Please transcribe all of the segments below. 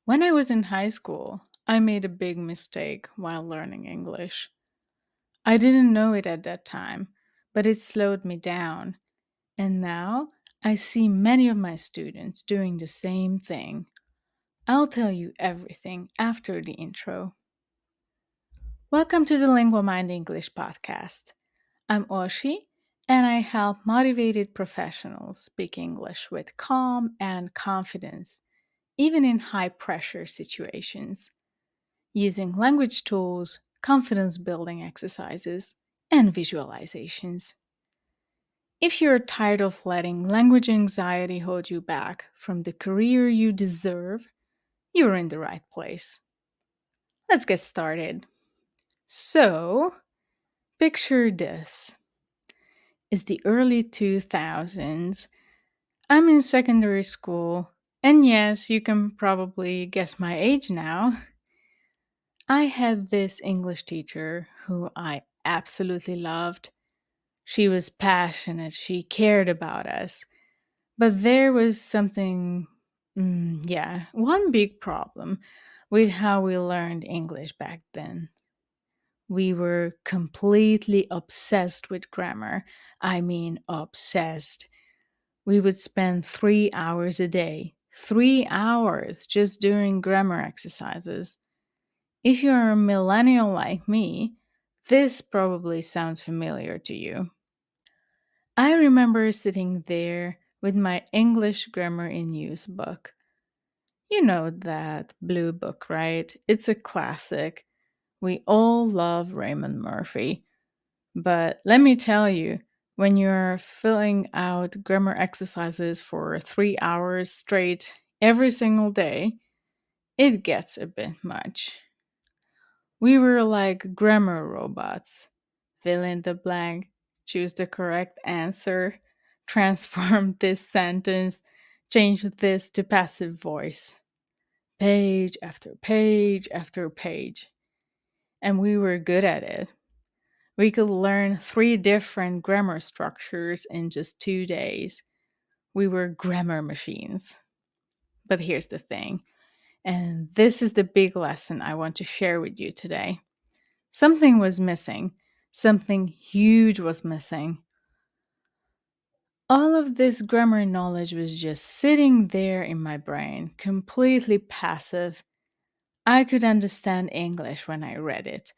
When I was in high school, I made a big mistake while learning English. I didn't know it at that time, but it slowed me down. And now I see many of my students doing the same thing. I'll tell you everything after the intro. Welcome to the Linguamind English podcast. I'm Orsi, and I help motivated professionals speak English with calm and confidence, even in high pressure situations, using language tools, confidence building exercises, and visualizations. If you're tired of letting language anxiety hold you back from the career you deserve, you're in the right place. Let's get started. So, picture this. It's the early 2000s. I'm in secondary school, and yes, you can probably guess my age now. I had this English teacher who I absolutely loved. She was passionate, she cared about us. But there was something, one big problem with how we learned English back then. We were completely obsessed with grammar. I mean, obsessed. We would spend 3 hours a day, 3 hours just doing grammar exercises. If you're a millennial like me, this probably sounds familiar to you. I remember sitting there with my English grammar in use book. You know that blue book, right? It's a classic. We all love Raymond Murphy. But let me tell you, when you're filling out grammar exercises for 3 hours straight every single day, it gets a bit much. We were like grammar robots. Fill in the blank, choose the correct answer, transform this sentence, change this to passive voice. Page after page after page. And we were good at it. We could learn three different grammar structures in just 2 days. We were grammar machines. But here's the thing, and this is the big lesson I want to share with you today. Something was missing. Something huge was missing. All of this grammar knowledge was just sitting there in my brain, completely passive. I could understand English when I read it.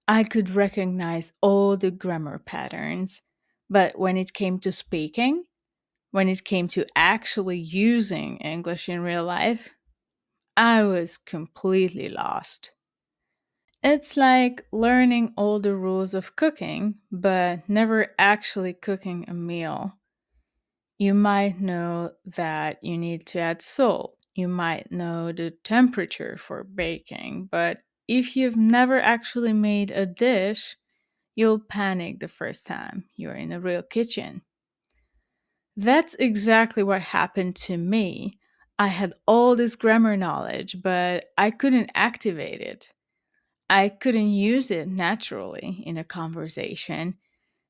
I could recognize all the grammar patterns. But when it came to speaking, when it came to actually using English in real life, I was completely lost. It's like learning all the rules of cooking, but never actually cooking a meal. You might know that you need to add salt. You might know the temperature for baking, but if you've never actually made a dish, you'll panic the first time you're in a real kitchen. That's exactly what happened to me. I had all this grammar knowledge, but I couldn't activate it. I couldn't use it naturally in a conversation.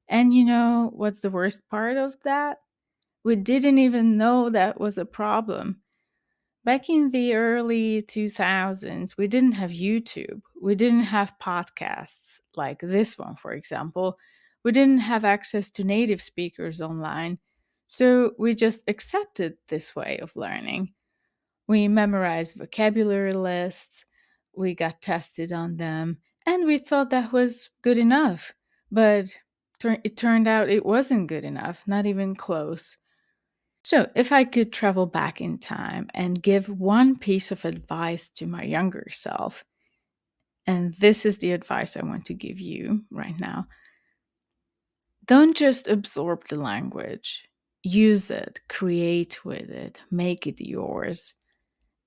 And you know what's the worst part of that? We didn't even know that was a problem. Back in the early 2000s, we didn't have YouTube. We didn't have podcasts like this one, for example. We didn't have access to native speakers online. So we just accepted this way of learning. We memorized vocabulary lists, we got tested on them, and we thought that was good enough. But it turned out it wasn't good enough, not even close. So, if I could travel back in time and give one piece of advice to my younger self, and this is the advice I want to give you right now, don't just absorb the language, use it, create with it, make it yours.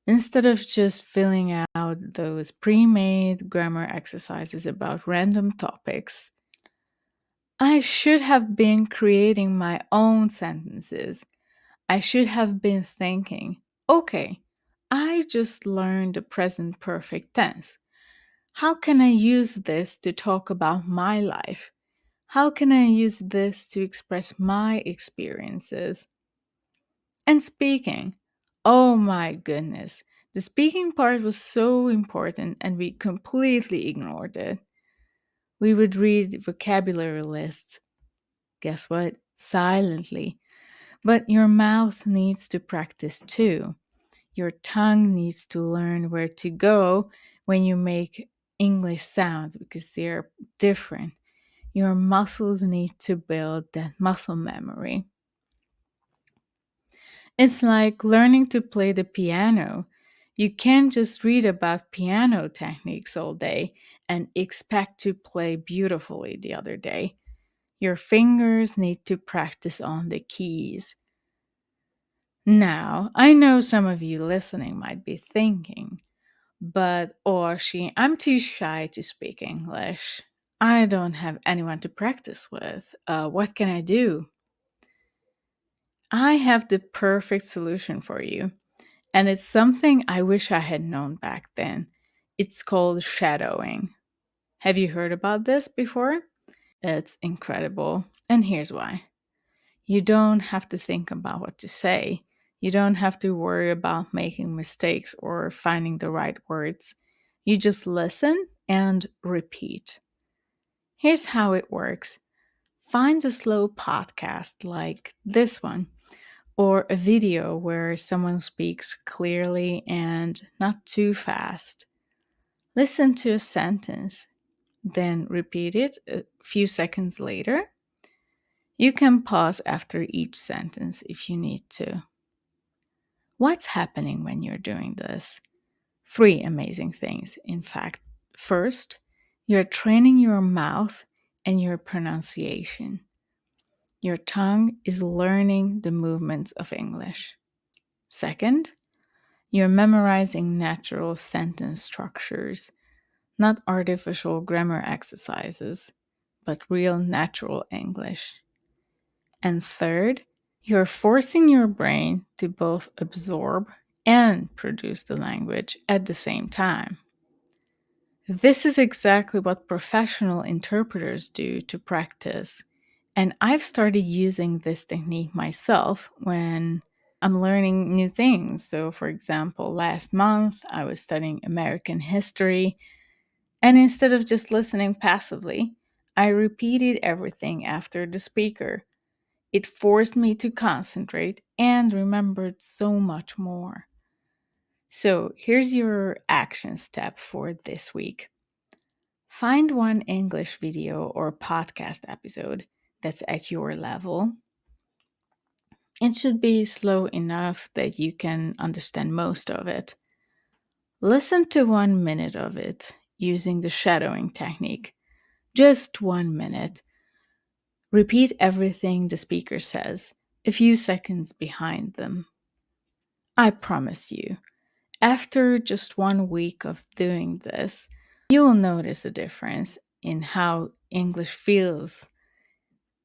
Instead of just filling out those pre made grammar exercises about random topics, I should have been creating my own sentences. I should have been thinking, okay, I just learned the present perfect tense. How can I use this to talk about my life? How can I use this to express my experiences? And speaking, oh my goodness, The speaking part was so important and we completely ignored it. We would read vocabulary lists, guess what? Silently. But your mouth needs to practice too. Your tongue needs to learn where to go when you make English sounds because they're different. Your muscles need to build that muscle memory. It's like learning to play the piano. You can't just read about piano techniques all day and expect to play beautifully the other day. Your fingers need to practice on the keys. Now, I know some of you listening might be thinking, but Orsi, I'm too shy to speak English. I don't have anyone to practice with. What can I do? I have the perfect solution for you. And it's something I wish I had known back then. It's called shadowing. Have you heard about this before? It's incredible. And here's why. You don't have to think about what to say. You don't have to worry about making mistakes or finding the right words. You just listen and repeat. Here's how it works. Find a slow podcast like this one, or a video where someone speaks clearly and not too fast. Listen to a sentence, then repeat it a few seconds later. You can pause after each sentence if you need to. What's happening when you're doing this? Three amazing things, in fact. First, you're training your mouth and your pronunciation. Your tongue is learning the movements of English. Second, you're memorizing natural sentence structures, not artificial grammar exercises, but real natural English. And third, you're forcing your brain to both absorb and produce the language at the same time. This is exactly what professional interpreters do to practice. And I've started using this technique myself when I'm learning new things. So, for example, last month I was studying American history, and instead of just listening passively, I repeated everything after the speaker. It forced me to concentrate and remembered so much more. So, here's your action step for this week. Find one English video or podcast episode that's at your level. It should be slow enough that you can understand most of it. Listen to 1 minute of it using the shadowing technique. Just 1 minute. Repeat everything the speaker says, a few seconds behind them. I promise you, after just 1 week of doing this, you will notice a difference in how English feels.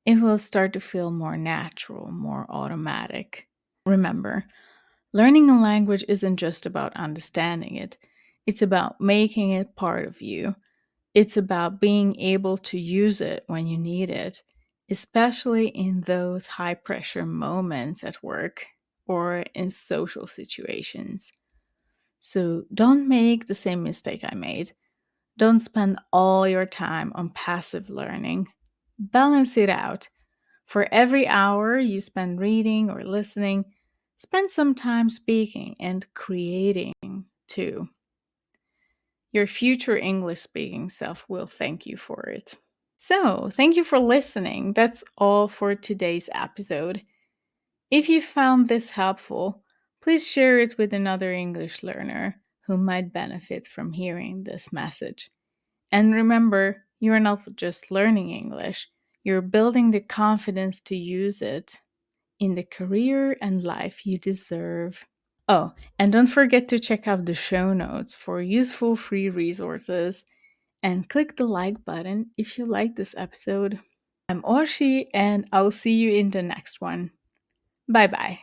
It will start to feel more natural, more automatic. Remember, learning a language isn't just about understanding it, it's about making it part of you. It's about being able to use it when you need it, especially in those high pressure moments at work or in social situations. So don't make the same mistake I made. Don't spend all your time on passive learning. Balance it out. For every hour you spend reading or listening, spend some time speaking and creating too. Your future English speaking self will thank you for it. So, thank you for listening. That's all for today's episode. If you found this helpful, please share it with another English learner who might benefit from hearing this message. And remember, you're not just learning English, you're building the confidence to use it in the career and life you deserve. Oh, and don't forget to check out the show notes for useful free resources and click the like button if you like this episode. I'm Orsi and I'll see you in the next one. Bye bye.